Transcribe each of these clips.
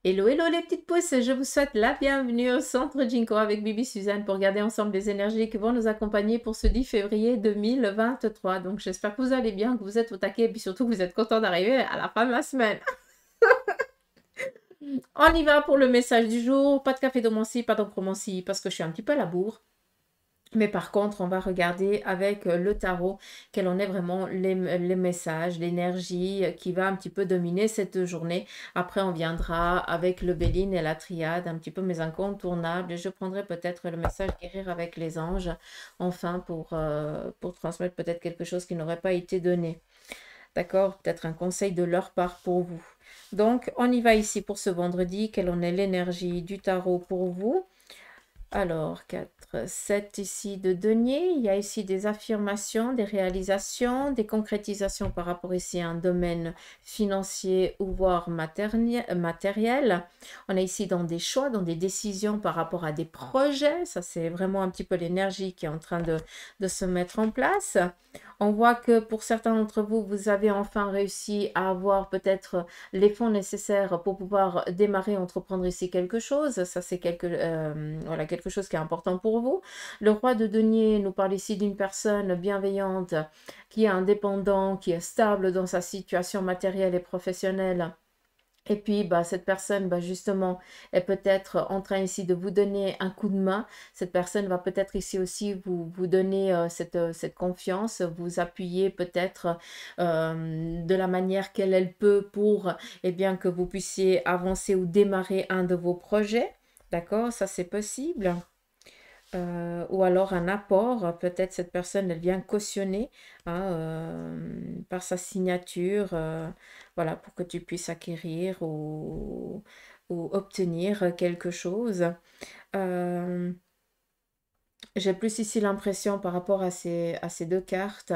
Hello, hello les petites pousses, je vous souhaite la bienvenue au centre Jinko avec Bibi Suzanne pour regarder ensemble les énergies qui vont nous accompagner pour ce 10 février 2023. Donc j'espère que vous allez bien, que vous êtes au taquet et puis surtout que vous êtes content d'arriver à la fin de la semaine. On y va pour le message du jour, pas de café de Mancy, pas d'encre Mancy parce que je suis un petit peu à la bourre. Mais par contre, on va regarder avec le tarot quels en est vraiment les messages, l'énergie qui va un petit peu dominer cette journée. Après, on viendra avec le Béline et la triade, un petit peu mes incontournables. Et je prendrai peut-être le message guérir avec les anges, enfin, pour transmettre peut-être quelque chose qui n'aurait pas été donné. D'accord? Peut-être un conseil de leur part pour vous. Donc, on y va ici pour ce vendredi. Quelle en est l'énergie du tarot pour vous? Alors, 4, 7 ici de denier. Il y a ici des affirmations, des réalisations, des concrétisations par rapport ici à un domaine financier ou voire matériel. On est ici dans des choix, dans des décisions par rapport à des projets. Ça, c'est vraiment un petit peu l'énergie qui est en train de se mettre en place. On voit que pour certains d'entre vous, vous avez enfin réussi à avoir peut-être les fonds nécessaires pour pouvoir démarrer, entreprendre ici quelque chose. Ça, c'est voilà, quelque chose qui est important pour vous. Le roi de denier nous parle ici d'une personne bienveillante, qui est indépendant, qui est stable dans sa situation matérielle et professionnelle. Et puis, bah, cette personne, bah, justement, est peut-être en train ici de vous donner un coup de main. Cette personne va peut-être ici aussi vous donner cette confiance, vous appuyer peut-être de la manière qu'elle elle peut pour eh bien, que vous puissiez avancer ou démarrer un de vos projets. D'accord? Ça, c'est possible. Ou alors un apport, peut-être cette personne, elle vient cautionner hein, par sa signature, voilà, pour que tu puisses acquérir ou obtenir quelque chose. Euh, j'ai plus ici l'impression par rapport à ces deux cartes,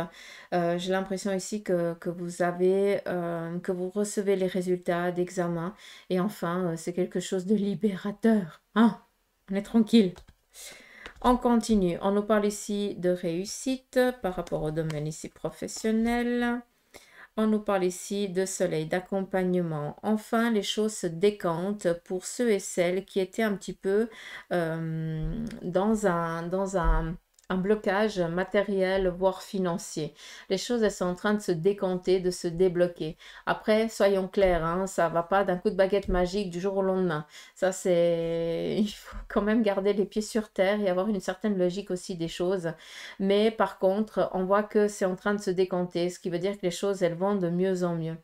j'ai l'impression ici que vous avez, que vous recevez les résultats d'examen et enfin, c'est quelque chose de libérateur. Hein, on est tranquille. On continue. On nous parle ici de réussite par rapport au domaine ici professionnel. On nous parle ici de soleil, d'accompagnement. Enfin, les choses se décantent pour ceux et celles qui étaient un petit peu dans un blocage matériel, voire financier. Les choses, elles sont en train de se décanter, de se débloquer. Après, soyons clairs, hein, ça va pas d'un coup de baguette magique du jour au lendemain. Ça, c'est... Il faut quand même garder les pieds sur terre et avoir une certaine logique aussi des choses. Mais par contre, on voit que c'est en train de se décanter, ce qui veut dire que les choses, elles vont de mieux en mieux.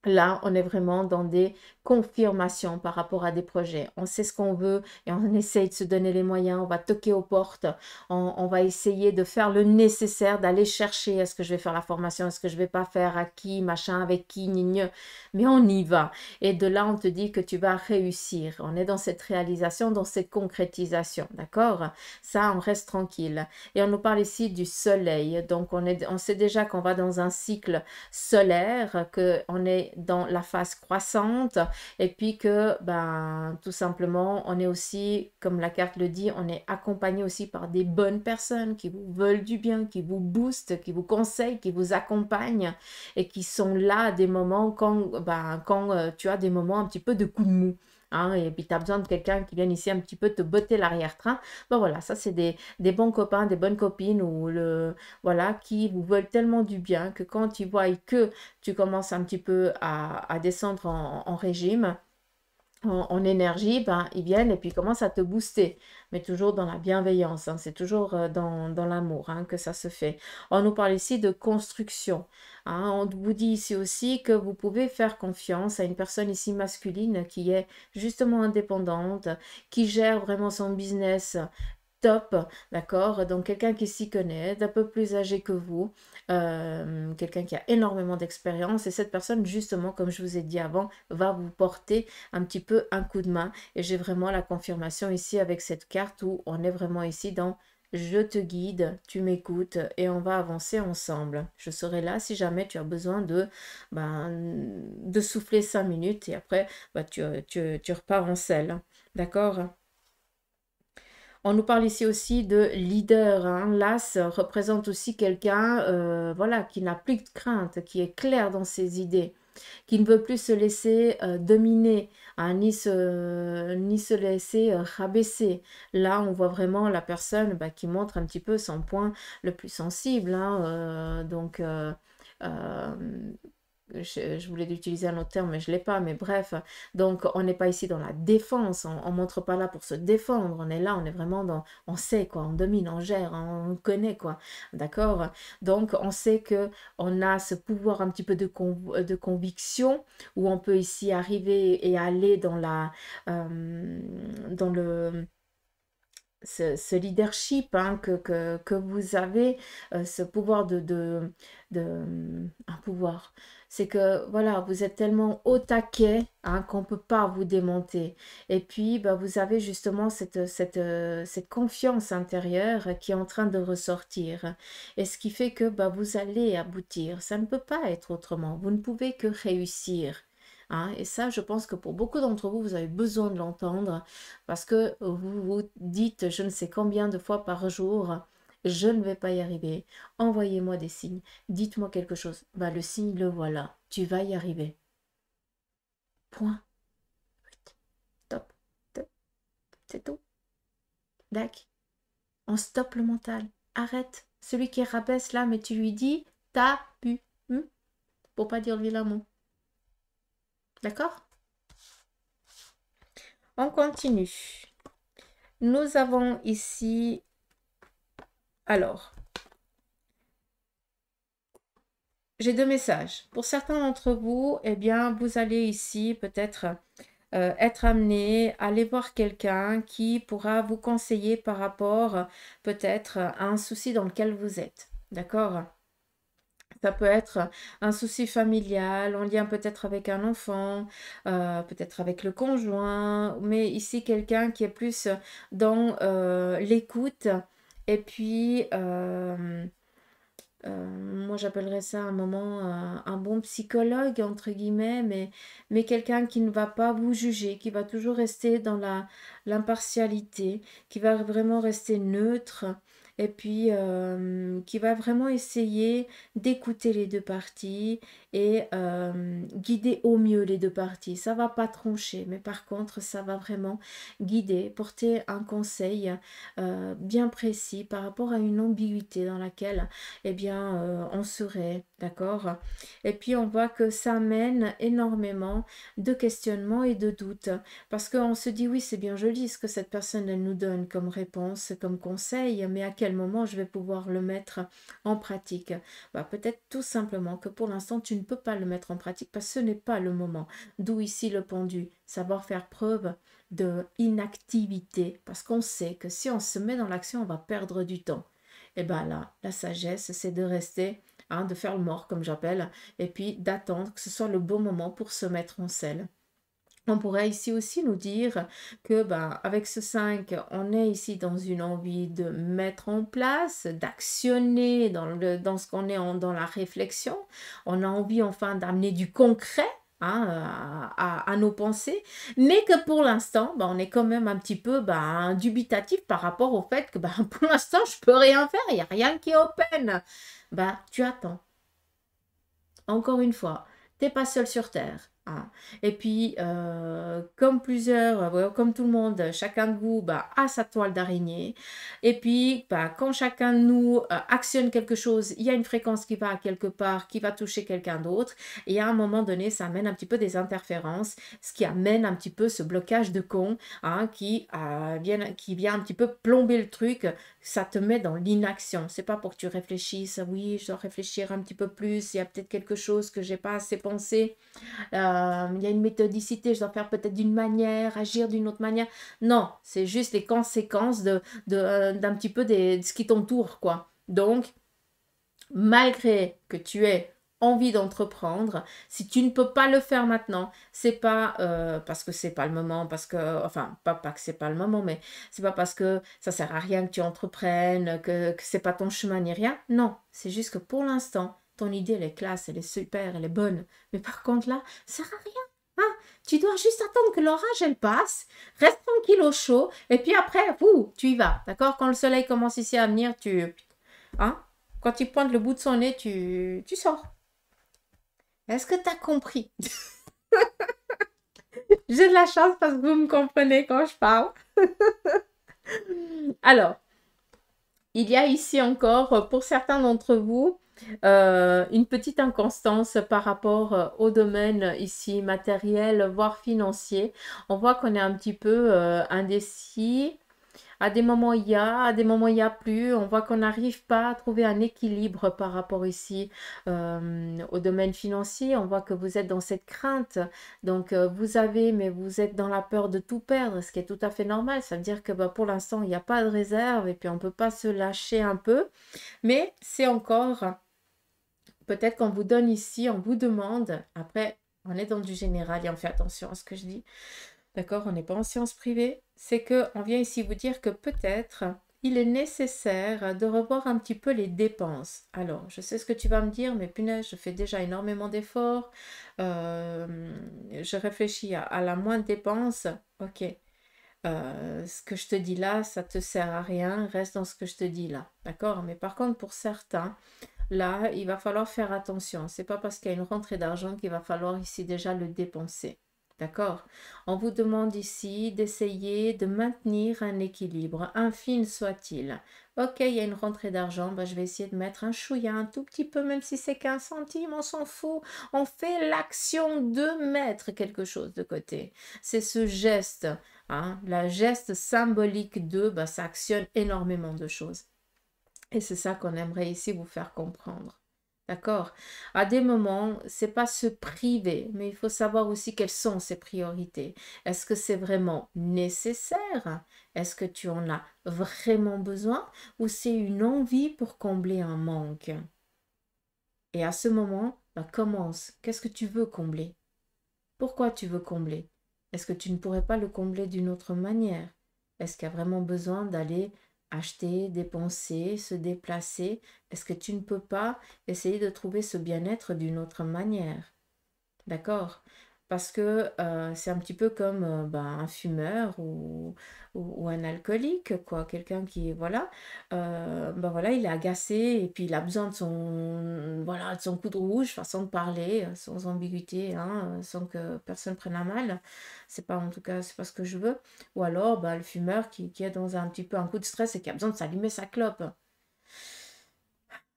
Là, on est vraiment dans des confirmations par rapport à des projets. On sait ce qu'on veut et on essaye de se donner les moyens. On va toquer aux portes. On va essayer de faire le nécessaire, d'aller chercher. Est-ce que je vais faire la formation? Est-ce que je vais pas faire? À qui? Machin, avec qui? Gnigne. Mais on y va. Et de là, on te dit que tu vas réussir. On est dans cette réalisation, dans cette concrétisation. D'accord? Ça, on reste tranquille. Et on nous parle ici du soleil. Donc, on sait déjà qu'on va dans un cycle solaire, qu'on est dans la phase croissante et puis que ben, tout simplement on est aussi, comme la carte le dit, on est accompagné aussi par des bonnes personnes qui vous veulent du bien, qui vous boostent, qui vous conseillent, qui vous accompagnent et qui sont là à des moments quand tu as des moments un petit peu de coup de mou. Hein, et puis tu as besoin de quelqu'un qui vienne ici un petit peu te botter l'arrière-train. Ben voilà, ça c'est des bons copains, des bonnes copines ou voilà, qui vous veulent tellement du bien que quand ils voient que tu commences un petit peu à descendre en régime, en énergie, ben, ils viennent et puis ils commencent à te booster, mais toujours dans la bienveillance, hein, c'est toujours dans l'amour hein, que ça se fait. On nous parle ici de construction. Hein, on vous dit ici aussi que vous pouvez faire confiance à une personne ici masculine qui est justement indépendante, qui gère vraiment son business top, d'accord? Donc quelqu'un qui s'y connaît, d'un peu plus âgé que vous, quelqu'un qui a énormément d'expérience et cette personne, justement, comme je vous ai dit avant, va vous porter un petit peu un coup de main et j'ai vraiment la confirmation ici avec cette carte où on est vraiment ici dans je te guide, tu m'écoutes et on va avancer ensemble. Je serai là si jamais tu as besoin de souffler 5 minutes et après, bah, tu repars en selle. D'accord? On nous parle ici aussi de leader. Hein. L'as représente aussi quelqu'un voilà, qui n'a plus de crainte, qui est clair dans ses idées. qui ne veut plus se laisser dominer, hein, ni se laisser rabaisser. Là, on voit vraiment la personne qui montre un petit peu son point le plus sensible, hein, euh, je voulais utiliser un autre terme, mais je ne l'ai pas, mais bref, donc on n'est pas ici dans la défense, on ne montre pas là pour se défendre, on est là, on est vraiment dans, on sait quoi, on domine, on gère, on connaît quoi, d'accord? Donc on sait que on a ce pouvoir un petit peu de conviction, où on peut ici arriver et aller dans dans le ce leadership, hein, que vous avez, ce pouvoir un pouvoir. C'est que, voilà, vous êtes tellement au taquet, hein, qu'on ne peut pas vous démonter. Et puis, vous avez justement cette confiance intérieure qui est en train de ressortir. Et ce qui fait que vous allez aboutir. Ça ne peut pas être autrement. Vous ne pouvez que réussir. Hein. Et ça, je pense que pour beaucoup d'entre vous, vous avez besoin de l'entendre parce que vous vous dites je ne sais combien de fois par jour, je ne vais pas y arriver. Envoyez-moi des signes. Dites-moi quelque chose. Le signe, le voilà. Tu vas y arriver. Point. Stop. Stop. C'est tout. Dac. On stoppe le mental. Arrête. Celui qui rabaisse là, mais tu lui dis, t'as pu. Pour pas dire le vilain mot. D'accord? On continue. Nous avons ici, alors, j'ai deux messages. Pour certains d'entre vous, eh bien, vous allez ici peut-être être amené à aller voir quelqu'un qui pourra vous conseiller par rapport peut-être à un souci dans lequel vous êtes. D'accord? Ça peut être un souci familial, en lien peut-être avec un enfant, peut-être avec le conjoint, mais ici quelqu'un qui est plus dans l'écoute et puis moi j'appellerais ça un moment un bon psychologue entre guillemets, mais quelqu'un qui ne va pas vous juger, qui va toujours rester dans l'impartialité, qui va vraiment rester neutre et puis qui va vraiment essayer d'écouter les deux parties et guider au mieux les deux parties. Ça va pas trancher, mais par contre ça va vraiment guider, porter un conseil bien précis par rapport à une ambiguïté dans laquelle eh bien, on serait, d'accord? Et puis, on voit que ça mène énormément de questionnements et de doutes, parce qu'on se dit, oui, c'est bien joli ce que cette personne, elle nous donne comme réponse, comme conseil, mais à quel moment je vais pouvoir le mettre en pratique? Peut-être tout simplement que pour l'instant, tu ne peux pas le mettre en pratique, parce que ce n'est pas le moment. D'où ici le pendu, savoir faire preuve de inactivité, parce qu'on sait que si on se met dans l'action, on va perdre du temps. Et bien là, la sagesse, c'est de rester, hein, de faire le mort, comme j'appelle, et puis d'attendre que ce soit le bon moment pour se mettre en selle. On pourrait ici aussi nous dire que avec ce 5, on est ici dans une envie de mettre en place, d'actionner dans ce qu'on est dans la réflexion. On a envie enfin d'amener du concret, hein, à nos pensées, mais que pour l'instant, on est quand même un petit peu dubitatif par rapport au fait que pour l'instant, je peux rien faire, il n'y a rien qui est open. Tu attends. Encore une fois, tu n'es pas seul sur Terre. Hein. Et puis, comme comme tout le monde, chacun de vous a sa toile d'araignée. Et puis, quand chacun de nous actionne quelque chose, il y a une fréquence qui va à quelque part, qui va toucher quelqu'un d'autre. Et à un moment donné, ça amène un petit peu des interférences, ce qui amène un petit peu ce blocage de con, hein, qui vient un petit peu plomber le truc. Ça te met dans l'inaction. C'est pas pour que tu réfléchisses, oui, je dois réfléchir un petit peu plus, il y a peut-être quelque chose que j'ai pas assez pensé. Il y a une méthodicité, je dois faire peut-être d'une manière, agir d'une autre manière. Non, c'est juste les conséquences d'un petit peu de ce qui t'entoure, quoi. Donc, malgré que tu aies envie d'entreprendre, si tu ne peux pas le faire maintenant, c'est pas parce que c'est pas le moment, parce que, enfin, pas que c'est pas le moment, mais c'est pas parce que ça sert à rien que tu entreprennes, que c'est pas ton chemin ni rien. Non, c'est juste que pour l'instant, ton idée, elle est classe, elle est super, elle est bonne. Mais par contre, là, ça sert à rien. Hein? Tu dois juste attendre que l'orage, elle passe, reste tranquille au chaud, et puis après, tu y vas. D'accord? Quand le soleil commence ici à venir, hein? Quand il pointe le bout de son nez, tu sors. Est-ce que tu as compris? J'ai de la chance parce que vous me comprenez quand je parle. Alors, il y a ici encore, pour certains d'entre vous, une petite inconstance par rapport au domaine ici matériel, voire financier. On voit qu'on est un petit peu indécis. À des moments, il y a, à des moments, il n'y a plus. On voit qu'on n'arrive pas à trouver un équilibre par rapport ici au domaine financier. On voit que vous êtes dans cette crainte. Donc, vous avez, mais vous êtes dans la peur de tout perdre, ce qui est tout à fait normal. Ça veut dire que bah, pour l'instant, il n'y a pas de réserve et puis on ne peut pas se lâcher un peu. Mais c'est encore, peut-être qu'on vous donne ici, on vous demande, après, on est dans du général et on fait attention à ce que je dis. D'accord, on n'est pas en sciences privées. C'est que on vient ici vous dire que peut-être il est nécessaire de revoir un petit peu les dépenses. Alors, je sais ce que tu vas me dire, mais punaise, je fais déjà énormément d'efforts. Je réfléchis à la moindre dépense. Ok, ce que je te dis là, ça te sert à rien. Reste dans ce que je te dis là. D'accord? Mais par contre, pour certains, là, il va falloir faire attention. C'est pas parce qu'il y a une rentrée d'argent qu'il va falloir ici déjà le dépenser. D'accord? On vous demande ici d'essayer de maintenir un équilibre, infime soit-il. Ok, il y a une rentrée d'argent, bah, je vais essayer de mettre un chouïa, un tout petit peu, même si c'est 15 centimes, on s'en fout. On fait l'action de mettre quelque chose de côté. C'est ce geste, hein, la geste symbolique de, bah, ça actionne énormément de choses. Et c'est ça qu'on aimerait ici vous faire comprendre. D'accord? À des moments, c'est pas se priver, mais il faut savoir aussi quelles sont ses priorités. Est-ce que c'est vraiment nécessaire? Est-ce que tu en as vraiment besoin? Ou c'est une envie pour combler un manque? Et à ce moment, bah, commence. Qu'est-ce que tu veux combler? Pourquoi tu veux combler? Est-ce que tu ne pourrais pas le combler d'une autre manière? Est-ce qu'il y a vraiment besoin d'aller acheter, dépenser, se déplacer? Est-ce que tu ne peux pas essayer de trouver ce bien-être d'une autre manière? D'accord? Parce que c'est un petit peu comme ben, un fumeur ou un alcoolique, quoi. Quelqu'un qui, voilà, ben voilà, il est agacé et puis il a besoin de son, voilà, de son coup de rouge, façon de parler, sans ambiguïté, hein, sans que personne prenne à mal. C'est pas, en tout cas, c'est pas ce que je veux. Ou alors, ben, le fumeur qui est dans un petit peu un coup de stress et qui a besoin de s'allumer sa clope.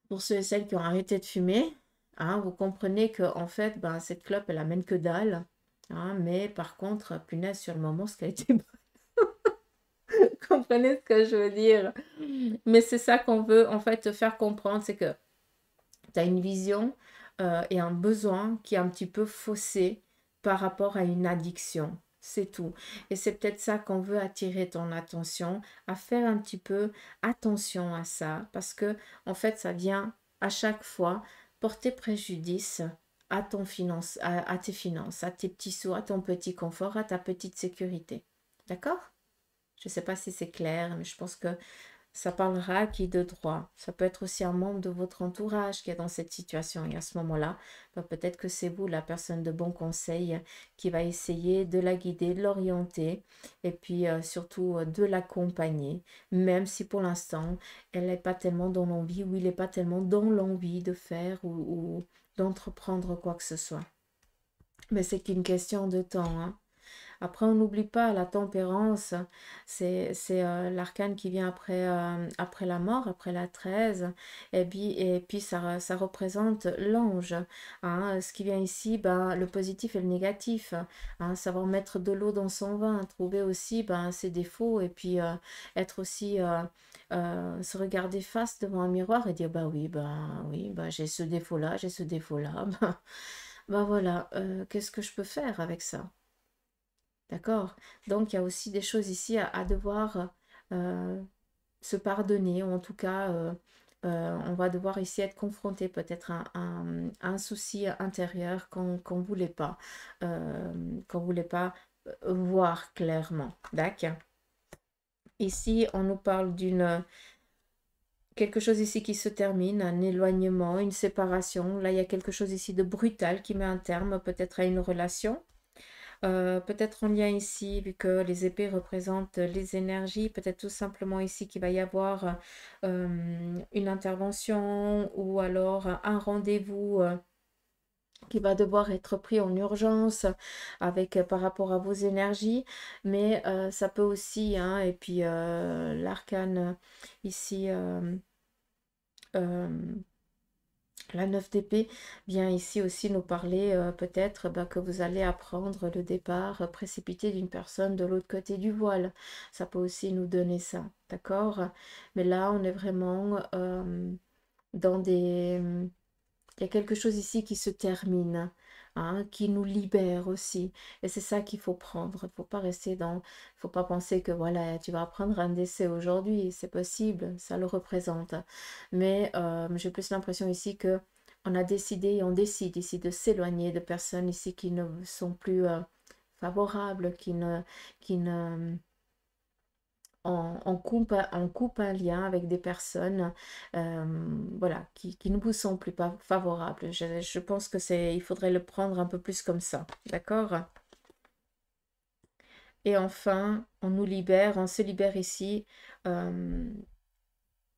Pour ceux et celles qui ont arrêté de fumer, hein, vous comprenez que en fait, ben, cette clope, elle amène que dalle. Hein, mais par contre, punaise, sur le moment, ce qu'elle était bonne. Vous comprenez ce que je veux dire? Mais c'est ça qu'on veut en fait te faire comprendre, c'est que tu as une vision et un besoin qui est un petit peu faussé par rapport à une addiction. C'est tout. Et c'est peut-être ça qu'on veut attirer ton attention, à faire un petit peu attention à ça, parce que en fait, ça vient à chaque fois porter préjudice à ton finance, à tes finances, à tes petits sous, à ton petit confort, à ta petite sécurité. D'accord? Je ne sais pas si c'est clair, mais je pense que ça parlera à qui de droit. Ça peut être aussi un membre de votre entourage qui est dans cette situation. Et à ce moment-là, ben, peut-être que c'est vous, la personne de bon conseil, qui va essayer de la guider, de l'orienter et puis surtout de l'accompagner. Même si pour l'instant, elle n'est pas tellement dans l'envie ou il n'est pas tellement dans l'envie de faire ou d'entreprendre quoi que ce soit. Mais c'est qu'une question de temps, hein. Après, on n'oublie pas la tempérance, c'est l'arcane qui vient après la mort, après la 13, et puis ça représente l'ange. Hein. Ce qui vient ici, ben, le positif et le négatif. Hein. Savoir mettre de l'eau dans son vin, trouver aussi ben, ses défauts, et puis être aussi, se regarder face devant un miroir et dire, bah oui, bah, j'ai ce défaut-là, j'ai ce défaut-là. Ben voilà, qu'est-ce que je peux faire avec ça? D'accord? Donc, il y a aussi des choses ici à devoir euh, se pardonner, ou en tout cas, on va devoir ici être confronté peut-être à un souci intérieur qu'on ne voulait pas, voir clairement. D'accord? Ici, on nous parle d'une quelque chose ici qui se termine, un éloignement, une séparation. Là, il y a quelque chose ici de brutal qui met un terme peut-être à une relation. Peut-être en lien ici, vu que les épées représentent les énergies, peut-être tout simplement ici qu'il va y avoir une intervention ou alors un rendez-vous qui va devoir être pris en urgence avec par rapport à vos énergies, mais ça peut aussi, hein, et puis l'arcane ici, euh, la 9 d'épée vient ici aussi nous parler peut-être bah, que vous allez apprendre le départ précipité d'une personne de l'autre côté du voile. Ça peut aussi nous donner ça, d'accord? Mais là, on est vraiment dans des... Il y a quelque chose ici qui se termine, hein, qui nous libère aussi. Et c'est ça qu'il faut prendre. Il ne faut pas rester dans... Il ne faut pas penser que voilà, tu vas apprendre un décès aujourd'hui. C'est possible, ça le représente. Mais j'ai plus l'impression ici que on a décidé et on décide ici de s'éloigner de personnes ici qui ne sont plus favorables, qui ne, on coupe un lien avec des personnes voilà, qui ne vous sont plus pas favorables. Je pense que il faudrait le prendre un peu plus comme ça. D'accord? Et enfin, on nous libère, on se libère ici.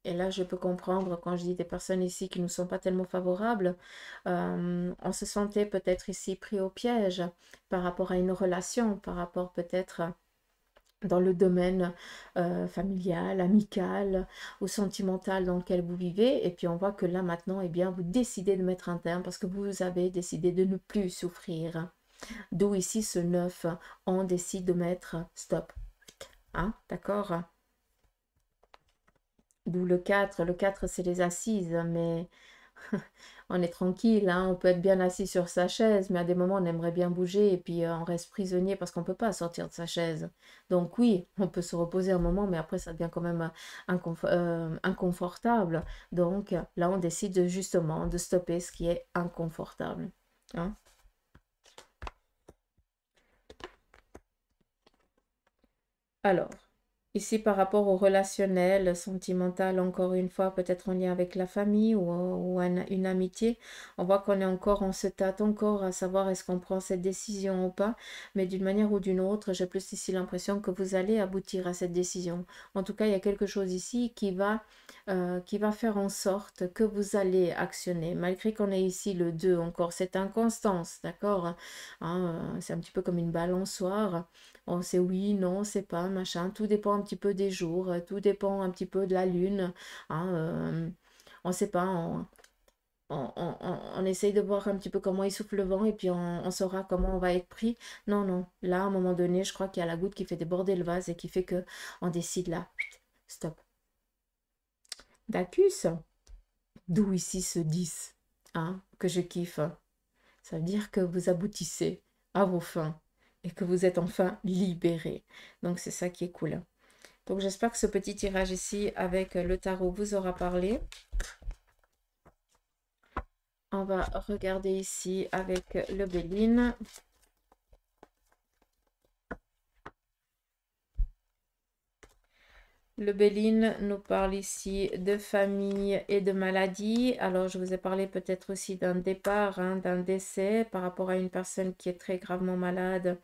Et là, je peux comprendre quand je dis des personnes ici qui ne sont pas tellement favorables, on se sentait peut-être ici pris au piège par rapport à une relation, par rapport peut-être dans le domaine familial, amical ou sentimental dans lequel vous vivez. Et puis on voit que là maintenant, eh bien, vous décidez de mettre un terme parce que vous avez décidé de ne plus souffrir. D'où ici ce 9, on décide de mettre stop. Hein, d'accord? D'où le 4. Le 4, c'est les assises, mais on est tranquille, hein, on peut être bien assis sur sa chaise, mais à des moments, on aimerait bien bouger et puis on reste prisonnier parce qu'on ne peut pas sortir de sa chaise. Donc oui, on peut se reposer un moment, mais après, ça devient quand même inconfortable. Donc là, on décide justement de stopper ce qui est inconfortable. Hein. Alors, ici par rapport au relationnel, sentimental, encore une fois, peut-être en lien avec la famille ou une amitié, on voit qu'on est encore, on se tâte encore à savoir est-ce qu'on prend cette décision ou pas, mais d'une manière ou d'une autre, j'ai plus ici l'impression que vous allez aboutir à cette décision. En tout cas, il y a quelque chose ici qui va faire en sorte que vous allez actionner, malgré qu'on ait ici le 2 encore, cette inconstance, d'accord? Hein, c'est un petit peu comme une balançoire. On sait oui, non, c'est pas, machin. Tout dépend un petit peu des jours, tout dépend un petit peu de la lune. Hein, on ne sait pas, on essaye de voir un petit peu comment il souffle le vent et puis on saura comment on va être pris. Non, non, là, à un moment donné, je crois qu'il y a la goutte qui fait déborder le vase et qui fait que on décide là, stop. Dacus, d'où ici ce 10, hein, que je kiffe. Ça veut dire que vous aboutissez à vos fins et que vous êtes enfin libéré. Donc c'est ça qui est cool. Donc j'espère que ce petit tirage ici avec le tarot vous aura parlé. On va regarder ici avec le Béline. Le Béline nous parle ici de famille et de maladie. Alors, je vous ai parlé peut-être aussi d'un départ, hein, d'un décès par rapport à une personne qui est très gravement malade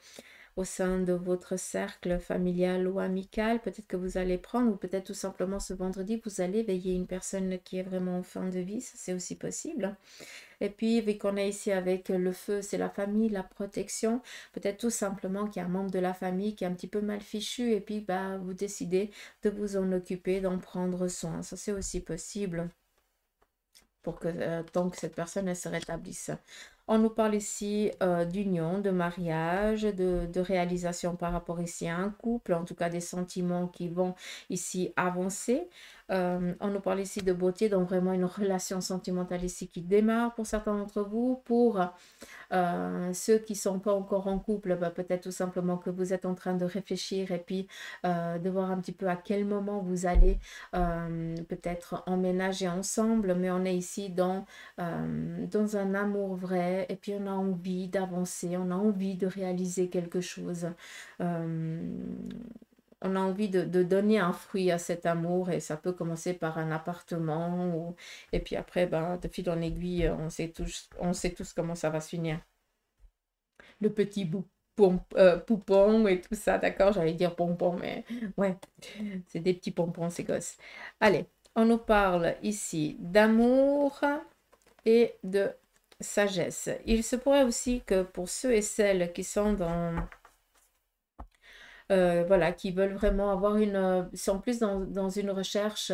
au sein de votre cercle familial ou amical. Peut-être que vous allez prendre, ou peut-être tout simplement ce vendredi, vous allez veiller une personne qui est vraiment en fin de vie. Ça, c'est aussi possible. Et puis, vu qu'on est ici avec le feu, c'est la famille, la protection. Peut-être tout simplement qu'il y a un membre de la famille qui est un petit peu mal fichu et puis bah, vous décidez de vous en occuper, d'en prendre soin. Ça, c'est aussi possible pour que tant que cette personne elle se rétablisse. On nous parle ici d'union, de mariage, de réalisation par rapport ici à un couple, en tout cas des sentiments qui vont ici avancer. On nous parle ici de beauté, donc vraiment une relation sentimentale ici qui démarre pour certains d'entre vous. Pour ceux qui ne sont pas encore en couple, bah, peut-être tout simplement que vous êtes en train de réfléchir et puis de voir un petit peu à quel moment vous allez peut-être emménager ensemble, mais on est ici dans un amour vrai et puis on a envie d'avancer, on a envie de réaliser quelque chose. On a envie de donner un fruit à cet amour et ça peut commencer par un appartement et puis après, ben, de fil en aiguille, on sait tous comment ça va se finir. Le petit bout. Poupon et tout ça, d'accord? J'allais dire pompon, mais ouais, c'est des petits pompons, ces gosses. Allez, on nous parle ici d'amour et de sagesse. Il se pourrait aussi que pour ceux et celles qui sont voilà, qui veulent vraiment avoir sont plus dans une recherche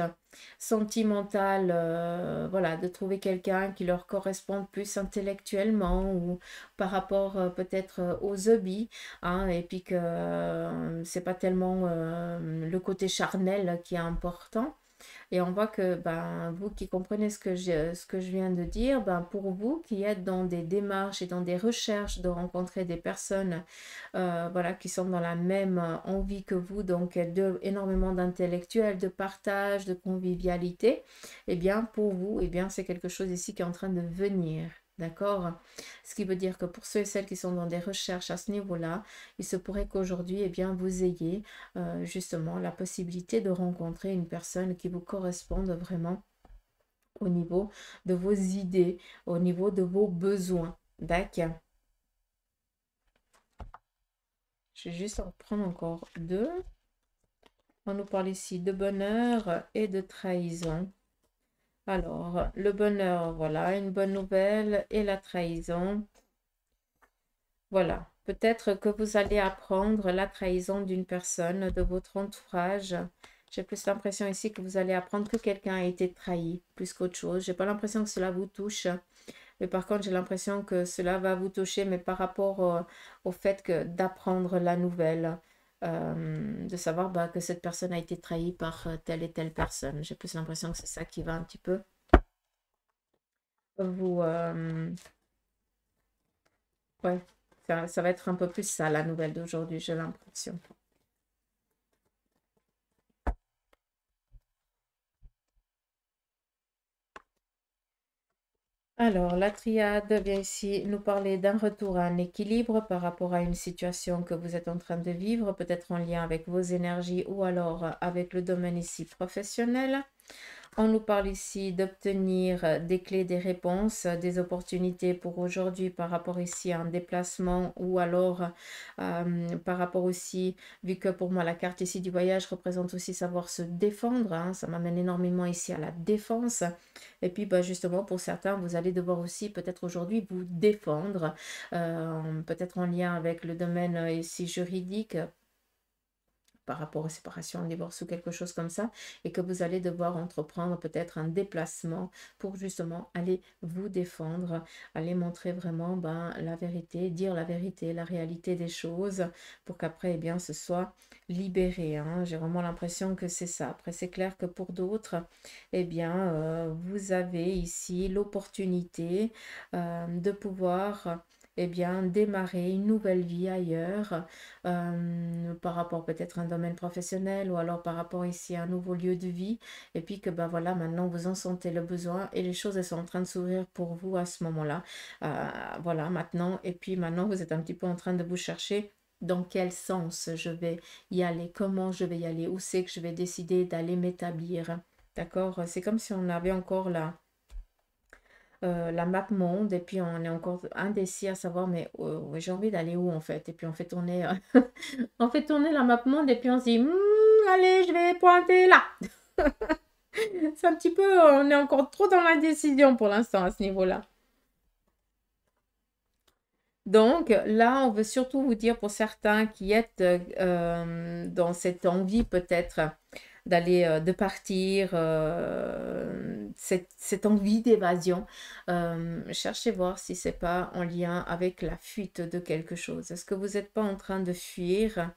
sentimentale, voilà, de trouver quelqu'un qui leur corresponde plus intellectuellement ou par rapport peut-être aux hobbies, hein, et puis que c'est pas tellement le côté charnel qui est important. Et on voit que ben, vous qui comprenez ce que je viens de dire, ben, pour vous qui êtes dans des démarches et dans des recherches de rencontrer des personnes voilà, qui sont dans la même envie que vous, donc énormément d'intellectuels, de partage, de convivialité, eh bien pour vous, eh bien c'est quelque chose ici qui est en train de venir. D'accord? Ce qui veut dire que pour ceux et celles qui sont dans des recherches à ce niveau-là, il se pourrait qu'aujourd'hui, eh bien, vous ayez justement la possibilité de rencontrer une personne qui vous corresponde vraiment au niveau de vos idées, au niveau de vos besoins. D'accord? Je vais juste en reprendre encore deux. On nous parle ici de bonheur et de trahison. Alors, le bonheur, voilà, une bonne nouvelle et la trahison. Voilà, peut-être que vous allez apprendre la trahison d'une personne de votre entourage. J'ai plus l'impression ici que vous allez apprendre que quelqu'un a été trahi plus qu'autre chose. J'ai pas l'impression que cela vous touche. Mais par contre, j'ai l'impression que cela va vous toucher, mais par rapport au fait que d'apprendre la nouvelle, de savoir bah, que cette personne a été trahie par telle et telle personne. J'ai plus l'impression que c'est ça qui va un petit peu vous... ouais, ça va être un peu plus ça, la nouvelle d'aujourd'hui, j'ai l'impression. Alors, la triade vient ici nous parler d'un retour à un équilibre par rapport à une situation que vous êtes en train de vivre, peut-être en lien avec vos énergies ou alors avec le domaine ici professionnel. On nous parle ici d'obtenir des clés, des réponses, des opportunités pour aujourd'hui par rapport ici à un déplacement ou alors par rapport aussi, vu que pour moi la carte ici du voyage représente aussi savoir se défendre, hein, ça m'amène énormément ici à la défense. Et puis bah, justement pour certains, vous allez devoir aussi peut-être aujourd'hui vous défendre, peut-être en lien avec le domaine ici juridique par rapport aux séparations, divorce ou quelque chose comme ça, et que vous allez devoir entreprendre peut-être un déplacement pour justement aller vous défendre, aller montrer vraiment ben, la vérité, dire la vérité, la réalité des choses, pour qu'après, eh bien, ce soit libéré. Hein. J'ai vraiment l'impression que c'est ça. Après, c'est clair que pour d'autres, eh bien, vous avez ici l'opportunité de pouvoir eh bien, démarrer une nouvelle vie ailleurs, par rapport peut-être à un domaine professionnel ou alors par rapport ici à un nouveau lieu de vie. Et puis que ben voilà, maintenant vous en sentez le besoin et les choses elles sont en train de s'ouvrir pour vous à ce moment-là. Voilà, maintenant. Et puis maintenant vous êtes un petit peu en train de vous chercher dans quel sens je vais y aller, comment je vais y aller, où c'est que je vais décider d'aller m'établir. D'accord? C'est comme si on avait encore la map monde et puis on est encore indécis à savoir mais ouais, j'ai envie d'aller où en fait et puis on fait tourner on fait tourner la map monde et puis on se dit allez je vais pointer là. C'est un petit peu on est encore trop dans l'indécision pour l'instant à ce niveau-là. Donc là, on veut surtout vous dire pour certains qui êtes dans cette envie peut-être d'aller, de partir, cette envie d'évasion, cherchez voir si c'est pas en lien avec la fuite de quelque chose. Est-ce que vous n'êtes pas en train de fuir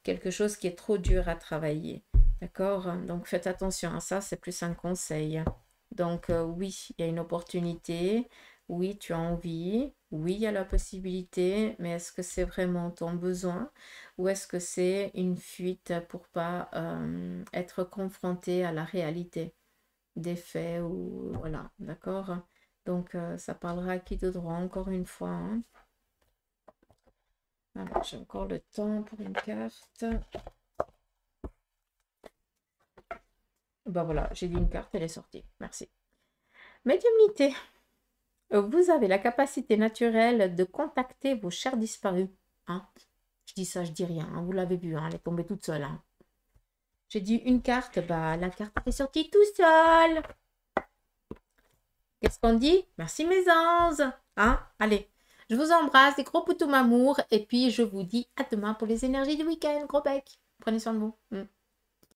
quelque chose qui est trop dur à travailler? D'accord? Donc faites attention à ça, c'est plus un conseil. Donc oui, il y a une opportunité, oui, tu as envie, oui, il y a la possibilité, mais est-ce que c'est vraiment ton besoin ou est-ce que c'est une fuite pour pas être confronté à la réalité des faits ou voilà, d'accord? Donc ça parlera à qui de droit encore une fois. Hein. Alors, j'ai encore le temps pour une carte. Ben voilà, j'ai dit une carte, elle est sortie. Merci. Médiumnité. Vous avez la capacité naturelle de contacter vos chers disparus. Hein? Je dis ça, je dis rien. Hein. Vous l'avez vu, hein, elle est tombée toute seule. Hein. J'ai dit une carte, bah la carte est sortie tout seule. Qu'est-ce qu'on dit? Merci mes anges. Hein? Allez, je vous embrasse, des gros poutous m'amour. Et puis, je vous dis à demain pour les énergies du week-end. Gros bec. Prenez soin de vous.